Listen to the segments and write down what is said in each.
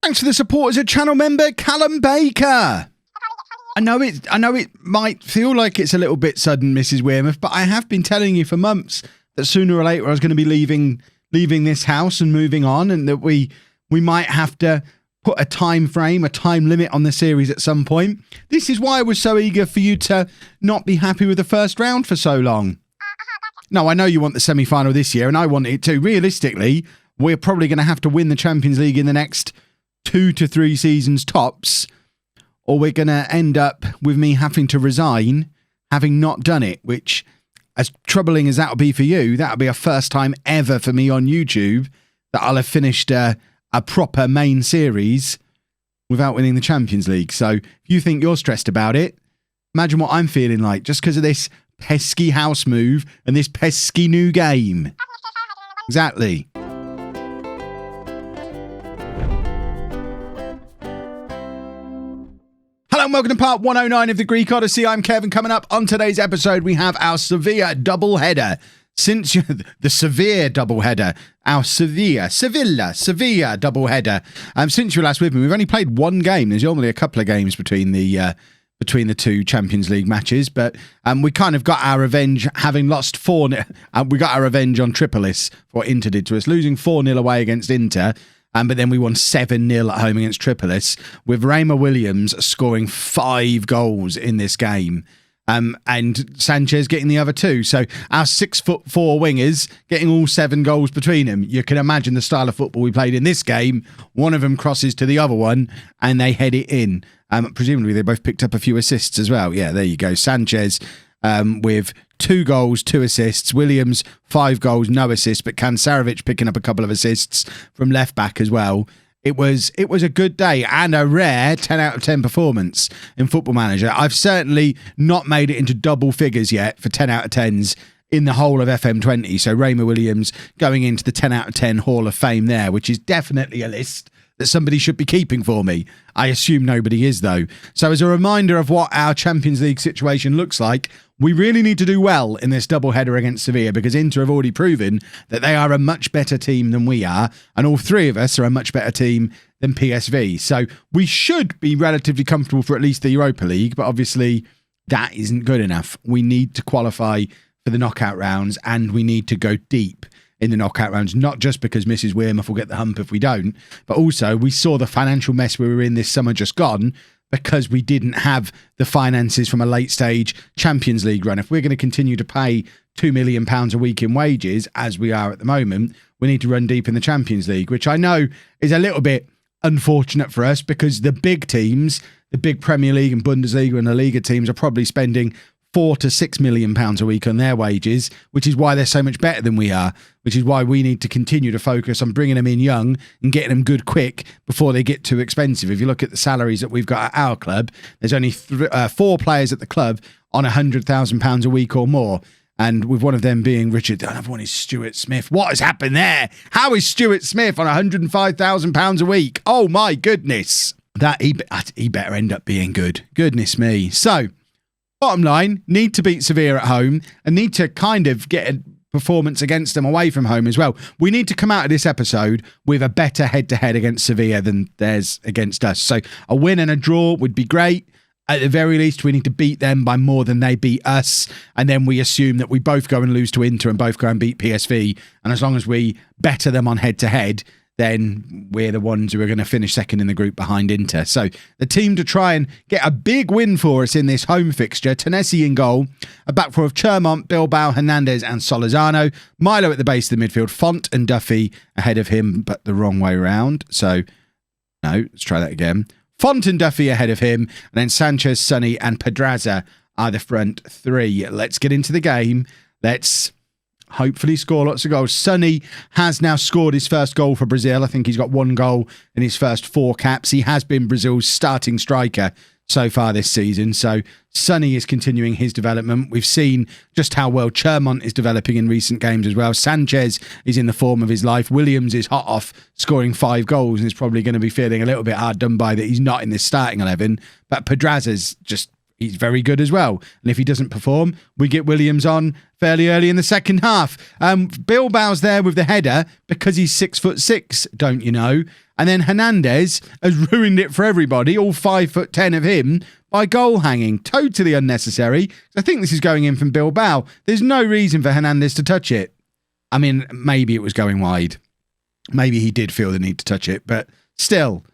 Thanks for the support as a channel member, Callum Baker. I know it might feel like it's a little bit sudden, Mrs Wearmouth, but I have been telling you for months that sooner or later I was going to be leaving this house and moving on, and that we might have to put a time frame, a time limit on the series at some point. This is why I was so eager for you to not be happy with the first round for so long. No, I know you want the semi-final this year, and I want it too. Realistically, we're probably going to have to win the Champions League in the next 2 to 3 seasons tops, or we're going to end up with me having to resign, having not done it, which, as troubling as that'll be for you, that'll be a first time ever for me on YouTube that I'll have finished a proper main series without winning the Champions League. So if you think you're stressed about it, imagine what I'm feeling like just because of this pesky house move and this pesky new game. Exactly. Hello and welcome to part 109 of the Greek Odyssey. I'm Kevin. Coming up on today's episode, we have our Sevilla doubleheader. The severe doubleheader, our Sevilla doubleheader. Since you were last with me, we've only played one game. There's normally a couple of games between the two Champions League matches, but we kind of got our revenge having lost 4-0. We got our revenge on Tripolis for what Inter did to us, losing 4-0 away against Inter. But then we won 7-0 at home against Tripolis, with Raymer Williams scoring 5 goals in this game. And Sanchez getting the other 2. So our 6'4" wingers getting all 7 goals between them. You can imagine the style of football we played in this game. One of them crosses to the other one and they head it in. Presumably they both picked up a few assists as well. Yeah, there you go. Sanchez with 2 goals, 2 assists. Williams, 5 goals, no assists. But Kansarevic picking up a couple of assists from left back as well. It was a good day and a rare 10 out of 10 performance in Football Manager. I've certainly not made it into double figures yet for 10 out of 10s in the whole of FM20. So Raymer Williams going into the 10 out of 10 Hall of Fame there, which is definitely a list that somebody should be keeping for me. I assume nobody is, though. So as a reminder of what our Champions League situation looks like, we really need to do well in this doubleheader against Sevilla, because Inter have already proven that they are a much better team than we are, and all 3 of us are a much better team than PSV. So we should be relatively comfortable for at least the Europa League, but obviously that isn't good enough. We need to qualify for the knockout rounds, and we need to go deep in the knockout rounds, not just because Mrs Wearmouth will get the hump if we don't, but also we saw the financial mess we were in this summer just gone because we didn't have the finances from a late stage Champions League run. If we're going to continue to pay £2 million a week in wages, as we are at the moment, we need to run deep in the Champions League, which I know is a little bit unfortunate for us because the big teams, the big Premier League and Bundesliga and La Liga teams are probably spending £4 to £6 million a week on their wages, which is why they're so much better than we are, which is why we need to continue to focus on bringing them in young and getting them good quick before they get too expensive. If you look at the salaries that we've got at our club, there's only 4 players at the club on £100,000 a week or more. And with one of them being Richard, the other one is Stuart Smith. What has happened there? How is Stuart Smith on £105,000 a week? Oh my goodness. He better end up being good. Goodness me. So, bottom line, need to beat Sevilla at home and need to kind of get a performance against them away from home as well. We need to come out of this episode with a better head-to-head against Sevilla than theirs against us. So a win and a draw would be great. At the very least, we need to beat them by more than they beat us. And then we assume that we both go and lose to Inter and both go and beat PSV. And as long as we better them on head-to-head, then we're the ones who are going to finish second in the group behind Inter. So the team to try and get a big win for us in this home fixture: Tanesi in goal, a back four of Chermont, Bilbao, Hernandez and Solorzano, Milo at the base of the midfield, Font and Duffy ahead of him, but the wrong way round. So, no, let's try that again. Font and Duffy ahead of him, and then Sanchez, Sonny and Pedraza are the front 3. Let's get into the game. Let's hopefully score lots of goals. Sonny has now scored his first goal for Brazil. I think he's got 1 goal in his first 4 caps. He has been Brazil's starting striker so far this season. So Sonny is continuing his development. We've seen just how well Chermont is developing in recent games as well. Sanchez is in the form of his life. Williams is hot off scoring 5 goals and is probably going to be feeling a little bit hard done by that he's not in this starting 11. But Pedraza's he's very good as well. And if he doesn't perform, we get Williams on fairly early in the second half. Bilbao's there with the header because he's 6'6", don't you know? And then Hernandez has ruined it for everybody, all 5'10" of him, by goal hanging. Totally unnecessary. I think this is going in from Bilbao. There's no reason for Hernandez to touch it. I mean, maybe it was going wide. Maybe he did feel the need to touch it. But still,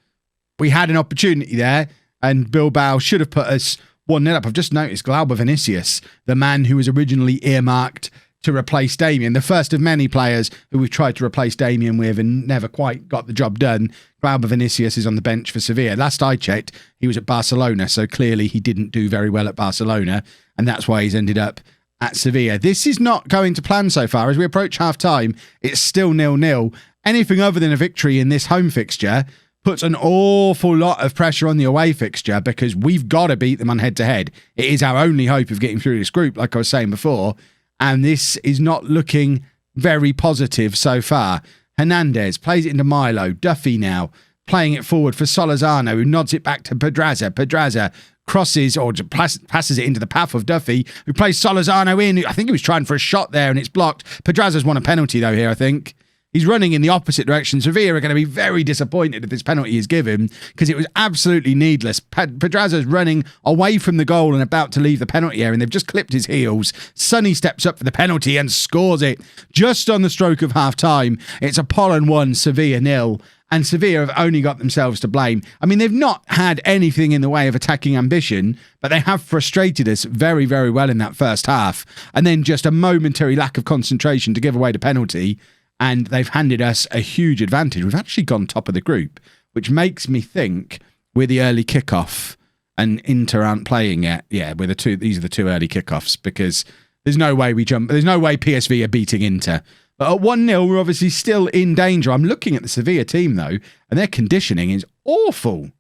we had an opportunity there, and Bilbao should have put us 1-0 up. I've just noticed Glauber Vinicius, the man who was originally earmarked to replace Damien, the first of many players who we've tried to replace Damien with and never quite got the job done. Glauber Vinicius is on the bench for Sevilla. Last I checked, he was at Barcelona, so clearly he didn't do very well at Barcelona, and that's why he's ended up at Sevilla. This is not going to plan so far. As we approach half-time, it's still 0-0. Anything other than a victory in this home fixture puts an awful lot of pressure on the away fixture, because we've got to beat them on head-to-head. It is our only hope of getting through this group, like I was saying before, and this is not looking very positive so far. Hernandez plays it into Milo. Duffy now playing it forward for Solorzano, who nods it back to Pedraza. Pedraza crosses or passes it into the path of Duffy, who plays Solorzano in. I think he was trying for a shot there and it's blocked. Pedraza's won a penalty though here, I think. He's running in the opposite direction. Sevilla are going to be very disappointed if this penalty is given, because it was absolutely needless. Pedraza's running away from the goal and about to leave the penalty area, and they've just clipped his heels. Sonny steps up for the penalty and scores it just on the stroke of half-time. It's Apollon 1, Sevilla 0. And Sevilla have only got themselves to blame. I mean, they've not had anything in the way of attacking ambition, but they have frustrated us very, very well in that first half. And then just a momentary lack of concentration to give away the penalty, and they've handed us a huge advantage. We've actually gone top of the group, which makes me think we're the early kickoff and Inter aren't playing yet. Yeah, we're these are the two early kickoffs, because there's no way there's no way PSV are beating Inter. But at 1-0, we're obviously still in danger. I'm looking at the Sevilla team, though, and their conditioning is awful.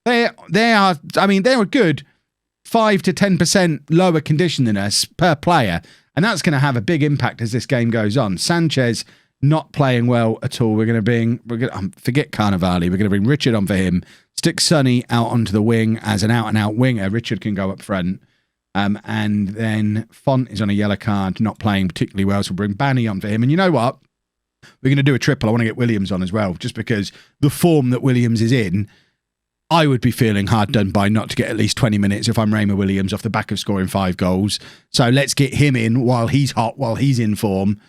They're a good 5 to 10% lower condition than us per player, and that's going to have a big impact as this game goes on. Sanchez not playing well at all. Forget Carnevali. We're going to bring Richard on for him. Stick Sonny out onto the wing as an out-and-out winger. Richard can go up front. And then Font is on a yellow card, not playing particularly well, so we'll bring Banny on for him. And you know what? We're going to do a triple. I want to get Williams on as well, just because the form that Williams is in, I would be feeling hard done by not to get at least 20 minutes if I'm Raymer Williams off the back of scoring 5 goals. So let's get him in while he's hot, while he's in form,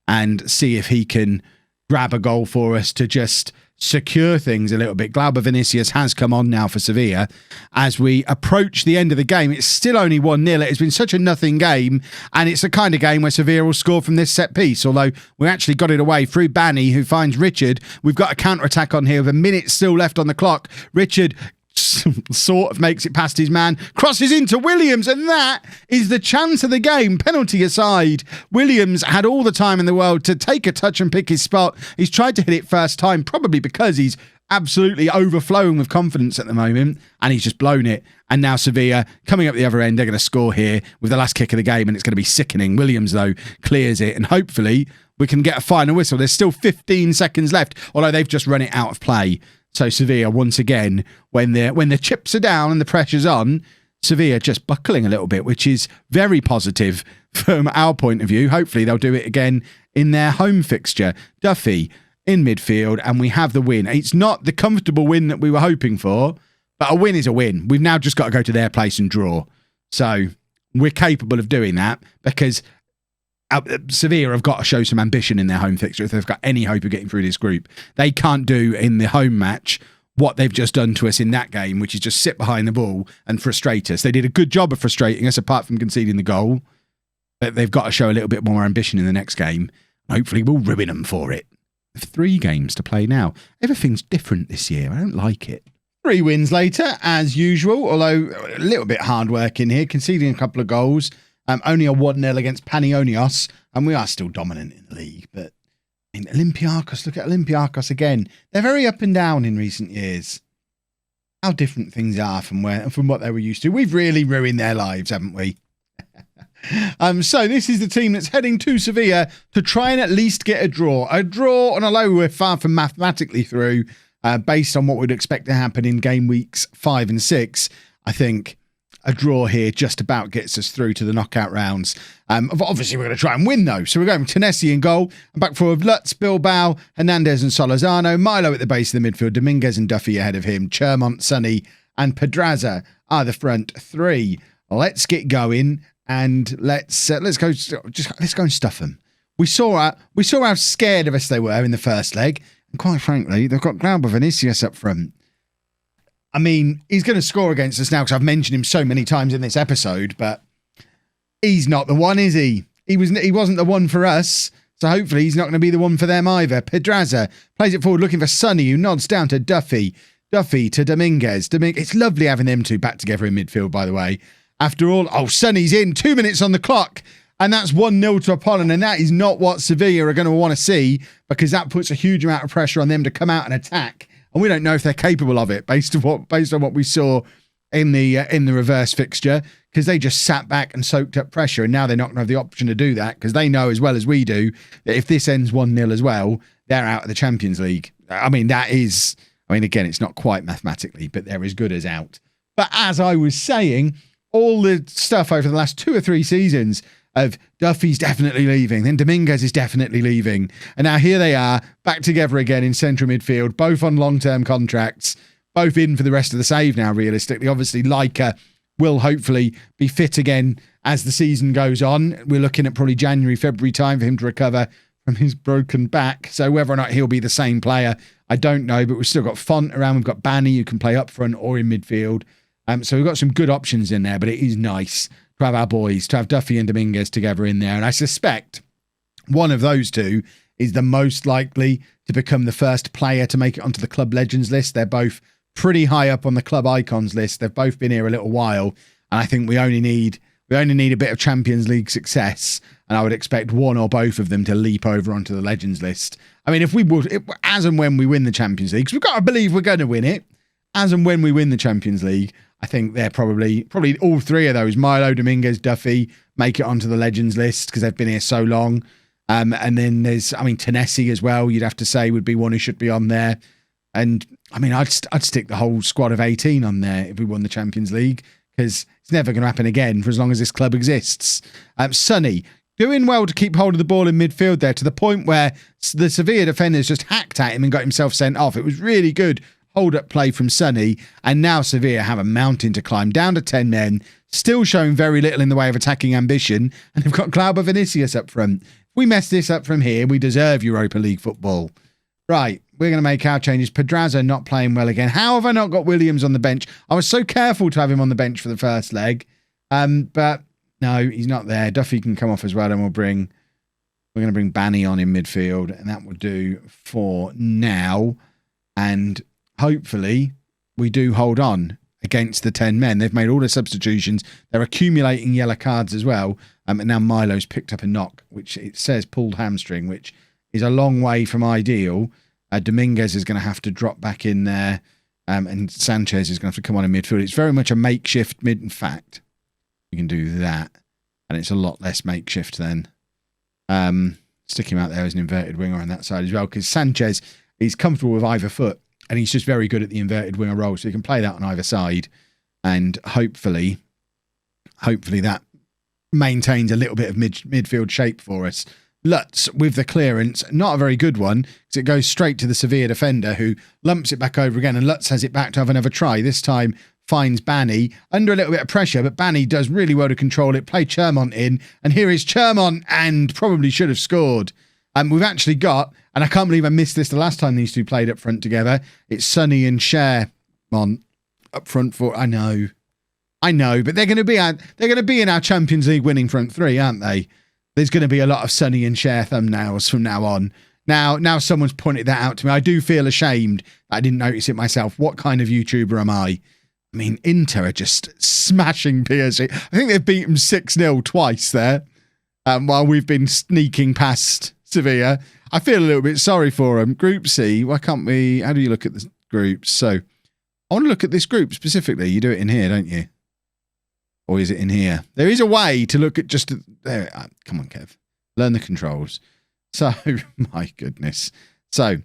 and see if he can grab a goal for us to just secure things a little bit. Glauber Vinicius has come on now for Sevilla. As we approach the end of the game, it's still only 1-0. It's been such a nothing game, and it's the kind of game where Sevilla will score from this set piece, although we actually got it away through Banny, who finds Richard. We've got a counter-attack on here with a minute still left on the clock. Richard sort of makes it past his man, crosses into Williams, and that is the chance of the game. Penalty aside, Williams had all the time in the world to take a touch and pick his spot. He's tried to hit it first time, probably because he's absolutely overflowing with confidence at the moment, and he's just blown it. And now Sevilla coming up the other end, they're going to score here with the last kick of the game, and it's going to be sickening. Williams, though, clears it, and hopefully we can get a final whistle. There's still 15 seconds left, although they've just run it out of play. So Sevilla, once again, when the chips are down and the pressure's on, Sevilla just buckling a little bit, which is very positive from our point of view. Hopefully they'll do it again in their home fixture. Duffy in midfield, and we have the win. It's not the comfortable win that we were hoping for, but a win is a win. We've now just got to go to their place and draw. So we're capable of doing that, because Sevilla have got to show some ambition in their home fixture if they've got any hope of getting through this group. They can't do in the home match what they've just done to us in that game, which is just sit behind the ball and frustrate us. They did a good job of frustrating us, apart from conceding the goal, but they've got to show a little bit more ambition in the next game. Hopefully we'll ruin them for it. 3 games to play now. Everything's different this year. I don't like it. 3 wins later, as usual, although a little bit hard work in here, conceding a couple of goals. Only a 1-0 against Panionios, and we are still dominant in the league. But in Olympiacos, look at Olympiacos again. They're very up and down in recent years. How different things are from what they were used to. We've really ruined their lives, haven't we? So this is the team that's heading to Sevilla to try and at least get a draw. A draw, and although we're far from mathematically through, based on what we'd expect to happen in game weeks 5 and 6, I think a draw here just about gets us through to the knockout rounds. Obviously, we're going to try and win, though. So we're going with Tennessee in goal. And back forward, Lutz, Bilbao, Hernandez and Solorzano. Milo at the base of the midfield. Dominguez and Duffy ahead of him. Chermont, Sonny and Pedraza are the front three. Let's get going and let's go and stuff them. We saw how scared of us they were in the first leg. And quite frankly, they've got Glauber Vinicius up front. I mean, he's going to score against us now because I've mentioned him so many times in this episode, but he's not the one, is he? He wasn't the one for us, so hopefully he's not going to be the one for them either. Pedraza plays it forward looking for Sonny, who nods down to Duffy. Duffy to Dominguez. It's lovely having them two back together in midfield, by the way. After all, Sonny's in, 2 minutes on the clock, and that's 1-0 to Apollon, and that is not what Sevilla are going to want to see because that puts a huge amount of pressure on them to come out and attack. And we don't know if they're capable of it based on what we saw in the reverse fixture, because they just sat back and soaked up pressure, and now they're not going to have the option to do that because they know as well as we do that if this ends 1-0 as well, they're out of the Champions League. Again, it's not quite mathematically, but they're as good as out. But as I was saying, all the stuff over the last 2 or 3 seasons of Duffy's definitely leaving, then Dominguez is definitely leaving. And now here they are, back together again in central midfield, both on long-term contracts, both in for the rest of the save now, realistically. Obviously, Leica will hopefully be fit again as the season goes on. We're looking at probably January, February time for him to recover from his broken back. So whether or not he'll be the same player, I don't know. But we've still got Font around. We've got Banny, who can play up front or in midfield. So we've got some good options in there, but it is nice to have our boys, to have Duffy and Dominguez together in there. And I suspect one of those two is the most likely to become the first player to make it onto the Club Legends list. They're both pretty high up on the Club Icons list. They've both been here a little while. And I think we only need a bit of Champions League success. And I would expect one or both of them to leap over onto the Legends list. I mean, as and when we win the Champions League, because we've got to believe we're going to win it, as and when we win the Champions League, I think they're probably all three of those, Milo, Dominguez, Duffy, make it onto the Legends list because they've been here so long. And then there's, Tennessee as well, you'd have to say would be one who should be on there. And I'd stick the whole squad of 18 on there if we won the Champions League because it's never going to happen again for as long as this club exists. Sonny, doing well to keep hold of the ball in midfield there to the point where the Sevilla defenders just hacked at him and got himself sent off. It was really good hold-up play from Sonny, and now Sevilla have a mountain to climb down to 10 men, still showing very little in the way of attacking ambition, and they've got Glauber Vinicius up front. If we mess this up from here, we deserve Europa League football. Right, we're going to make our changes. Pedraza not playing well again. How have I not got Williams on the bench? I was so careful to have him on the bench for the first leg, but no, he's not there. Duffy can come off as well, and we're going to bring Banny on in midfield, and that will do for now, and hopefully we do hold on against the 10 men. They've made all the substitutions. They're accumulating yellow cards as well. And now Milo's picked up a knock, which it says pulled hamstring, which is a long way from ideal. Dominguez is going to have to drop back in there. And Sanchez is going to have to come on in midfield. It's very much a makeshift mid. In fact, we can do that. And it's a lot less makeshift then. Stick him out there as an inverted winger on that side as well. Because Sanchez, he's comfortable with either foot. And he's just very good at the inverted winger role, so he can play that on either side. And hopefully that maintains a little bit of midfield shape for us. Lutz with the clearance, not a very good one, because it goes straight to the Sevilla defender, who lumps it back over again, and Lutz has it back to have another try. This time finds Banny under a little bit of pressure, but Banny does really well to control it, play Chermont in, and here is Chermont, and probably should have scored. We've actually got, and I can't believe I missed this the last time these two played up front together. It's Sonny and Cher on up front for. I know, but they're going to be in our Champions League winning front three, aren't they? There's going to be a lot of Sonny and Cher thumbnails from now on. Now someone's pointed that out to me. I do feel ashamed that I didn't notice it myself. What kind of YouTuber am I? Inter are just smashing PSG. I think they've beaten 6-0 twice there, while we've been sneaking past Sevilla. I feel a little bit sorry for them. Group C, why can't we... How do you look at the groups? So, I want to look at this group specifically. You do it in here, don't you? Or is it in here? There is a way to look at just... There. Come on, Kev. Learn the controls. So, my goodness. So,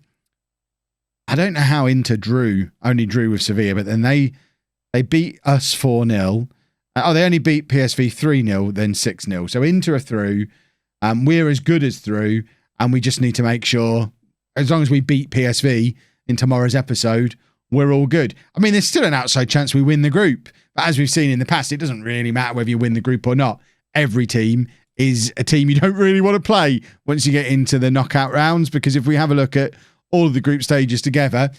I don't know how Inter only drew with Sevilla, but then they beat us 4-0, Oh, they only beat PSV 3-0, then 6-0. So Inter are through. We're as good as through. And we just need to make sure, as long as we beat PSV in tomorrow's episode, we're all good. I mean, there's still an outside chance we win the group. But as we've seen in the past, it doesn't really matter whether you win the group or not. Every team is a team you don't really want to play once you get into the knockout rounds. Because if we have a look at all of the group stages together,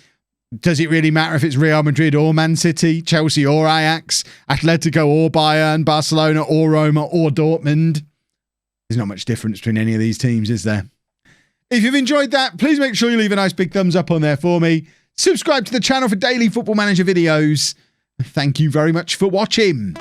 does it really matter if it's Real Madrid or Man City, Chelsea or Ajax, Atletico or Bayern, Barcelona or Roma or Dortmund? There's not much difference between any of these teams, is there? If you've enjoyed that, please make sure you leave a nice big thumbs up on there for me. Subscribe to the channel for daily Football Manager videos. Thank you very much for watching.